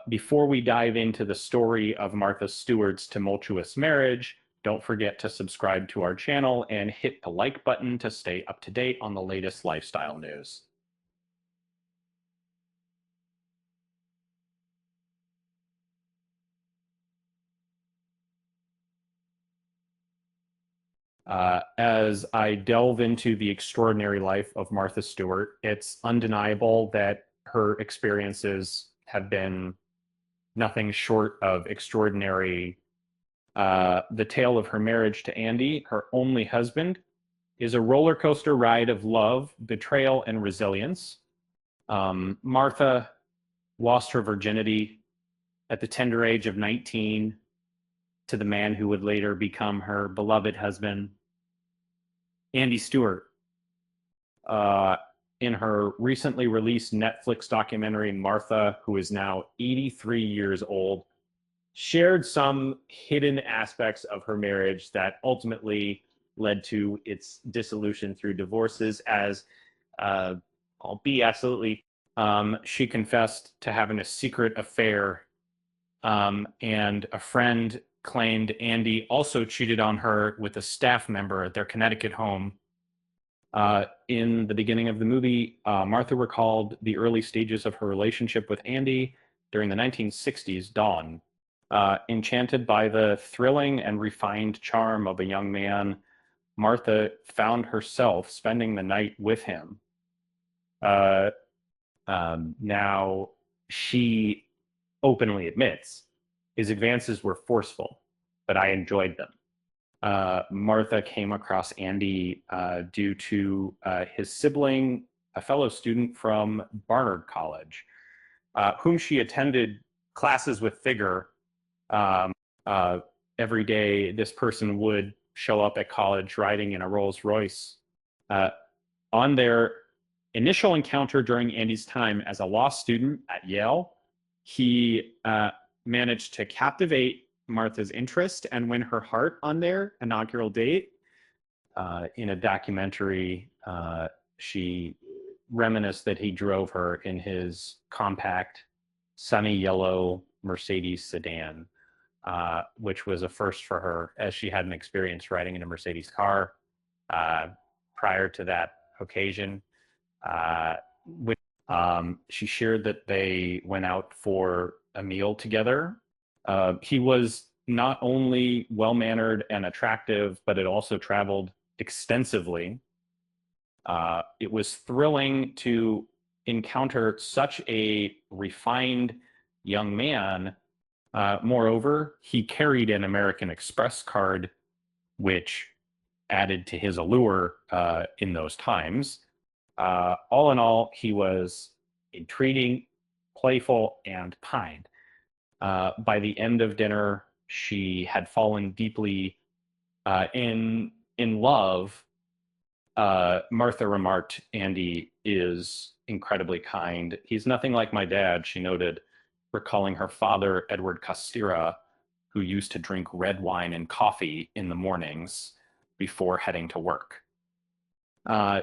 Before we dive into the story of Martha Stewart's tumultuous marriage, don't forget to subscribe to our channel and hit the like button to stay up to date on the latest lifestyle news. As I delve into the extraordinary life of Martha Stewart, it's undeniable that her experiences have been nothing short of extraordinary. The tale of her marriage to Andy, her only husband, is a roller coaster ride of love, betrayal, and resilience. Martha lost her virginity at the tender age of 19 to the man who would later become her beloved husband, Andy Stewart. Uh, in her recently released Netflix documentary, Martha, who is now 83 years old, shared some hidden aspects of her marriage that ultimately led to its dissolution through divorces. As I'll be absolutely, she confessed to having a secret affair, and a friend claimed Andy also cheated on her with a staff member at their Connecticut home. In the beginning of the movie, Martha recalled the early stages of her relationship with Andy during the 1960s dawn. Enchanted by the thrilling and refined charm of a young man, Martha found herself spending the night with him. Uh, Now, she openly admits his advances were forceful, but I enjoyed them. Martha came across Andy due to his sibling, a fellow student from Barnard College, whom she attended classes with Figure. Um, uh, every day, this person would show up at college riding in a Rolls Royce. Uh, on their initial encounter during Andy's time as a law student at Yale, he managed to captivate Martha's interest and win her heart on their inaugural date. In a documentary, she reminisced that he drove her in his compact, sunny yellow Mercedes sedan, which was a first for her, as she hadn't experienced riding in a Mercedes car prior to that occasion. Uh, she shared that they went out for a meal together. He was not only well mannered and attractive, but it also traveled extensively. It was thrilling to encounter such a refined young man. Moreover, he carried an American Express card, which added to his allure in those times. All in all, he was intriguing, playful, and kind. By the end of dinner, she had fallen deeply in love. Martha remarked, "Andy is incredibly kind. He's nothing like my dad," she noted, recalling her father, Edward Costera, who used to drink red wine and coffee in the mornings before heading to work.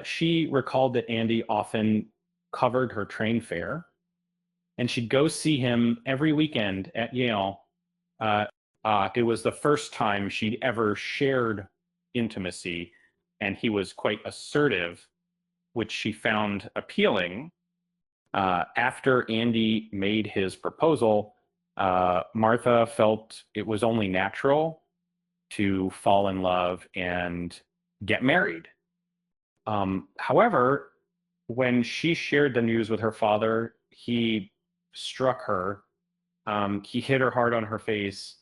She recalled that Andy often covered her train fare, and she'd go see him every weekend at Yale. Uh, it was the first time she'd ever shared intimacy, and he was quite assertive, which she found appealing. After Andy made his proposal, Martha felt it was only natural to fall in love and get married. However, when she shared the news with her father, he struck her. He hit her hard on her face.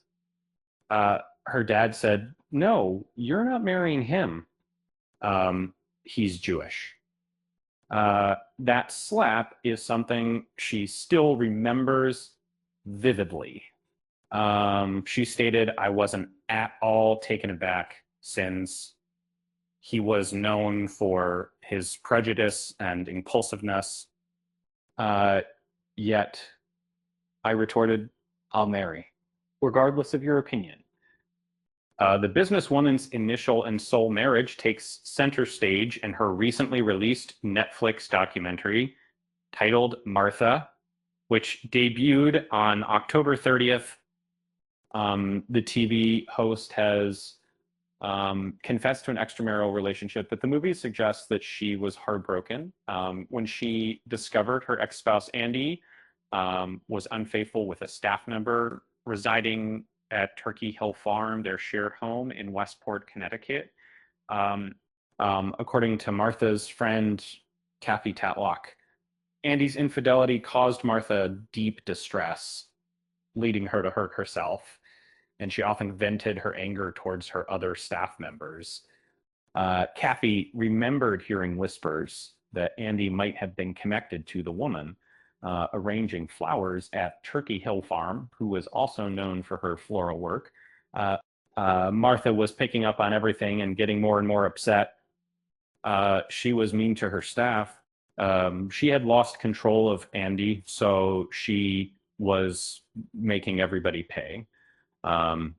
Her dad said, "No, you're not marrying him. He's Jewish." That slap is something she still remembers vividly. She stated, "I wasn't at all taken aback since he was known for his prejudice and impulsiveness. Uh, Yet I retorted, I'll marry, regardless of your opinion." The businesswoman's initial and sole marriage takes center stage in her recently released Netflix documentary titled Martha, which debuted on October 30th. The TV host has confessed to an extramarital relationship, but the movie suggests that she was heartbroken when she discovered her ex-spouse Andy was unfaithful with a staff member residing at Turkey Hill Farm, their shared home in Westport, Connecticut. Um, According to Martha's friend, Kathy Tatlock, Andy's infidelity caused Martha deep distress, leading her to hurt herself, and she often vented her anger towards her other staff members. Kathy remembered hearing whispers that Andy might have been connected to the woman arranging flowers at Turkey Hill Farm, who was also known for her floral work. Uh, Martha was picking up on everything and getting more and more upset. She was mean to her staff. She had lost control of Andy, so she was making everybody pay. Um,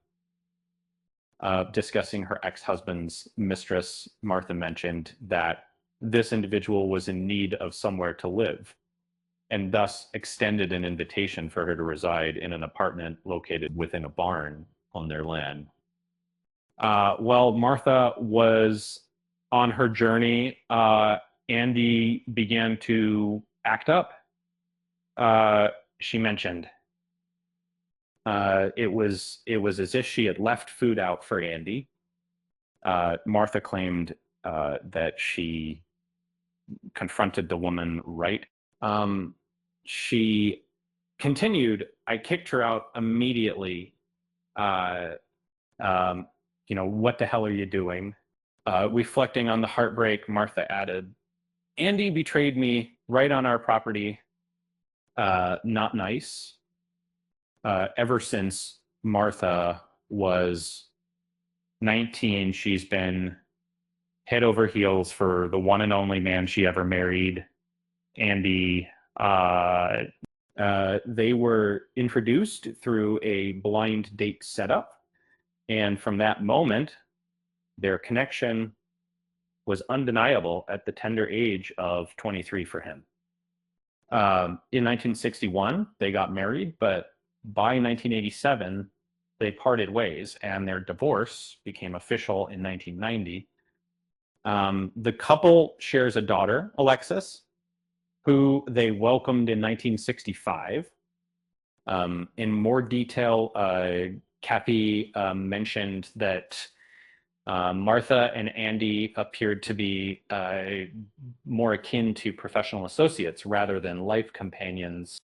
Discussing her ex-husband's mistress, Martha mentioned that this individual was in need of somewhere to live, and thus extended an invitation for her to reside in an apartment located within a barn on their land. While Martha was on her journey, Andy began to act up. She mentioned it was as if she had left food out for Andy. Martha claimed that she confronted the woman right. She continued, I kicked her out immediately. Uh, um, what the hell are you doing? Reflecting on the heartbreak, Martha added, Andy betrayed me right on our property. Not nice. Ever since Martha was 19, she's been head over heels for the one and only man she ever married, Andy. They were introduced through a blind date setup, and from that moment, their connection was undeniable at the tender age of 23 for him. In 1961, they got married, but by 1987, they parted ways, and their divorce became official in 1990. The couple shares a daughter, Alexis, who they welcomed in 1965. In more detail, Kathy mentioned that Martha and Andy appeared to be more akin to professional associates rather than life companions.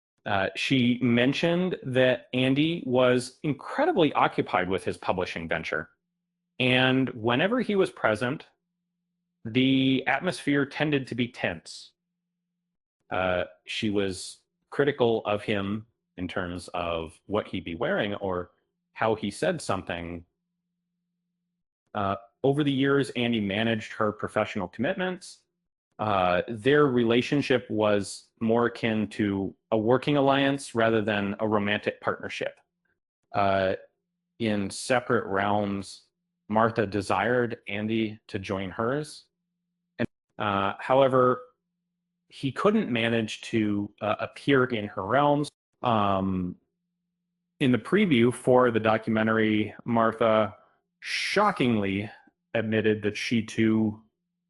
She mentioned that Andy was incredibly occupied with his publishing venture. And whenever he was present, the atmosphere tended to be tense. She was critical of him in terms of what he'd be wearing or how he said something. Over the years, Andy managed her professional commitments. Their relationship was more akin to a working alliance rather than a romantic partnership. In separate realms, Martha desired Andy to join hers. However, he couldn't manage to appear in her realms. In the preview for the documentary, Martha shockingly admitted that she too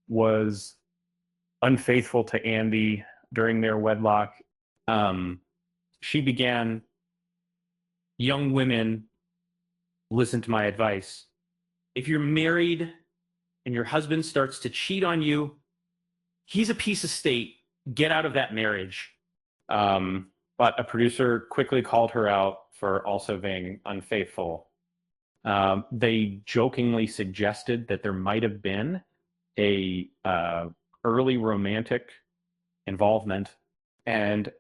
was unfaithful to Andy during their wedlock. She began, young women, listen to my advice. If you're married and your husband starts to cheat on you, he's a piece of state. Get out of that marriage. But a producer quickly called her out for also being unfaithful. They jokingly suggested that there might have been a early romantic involvement, and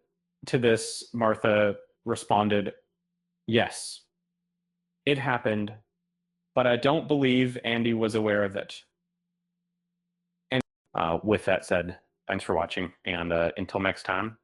to this, Martha responded, "Yes, it happened, but I don't believe Andy was aware of it." And with that said, thanks for watching, and until next time.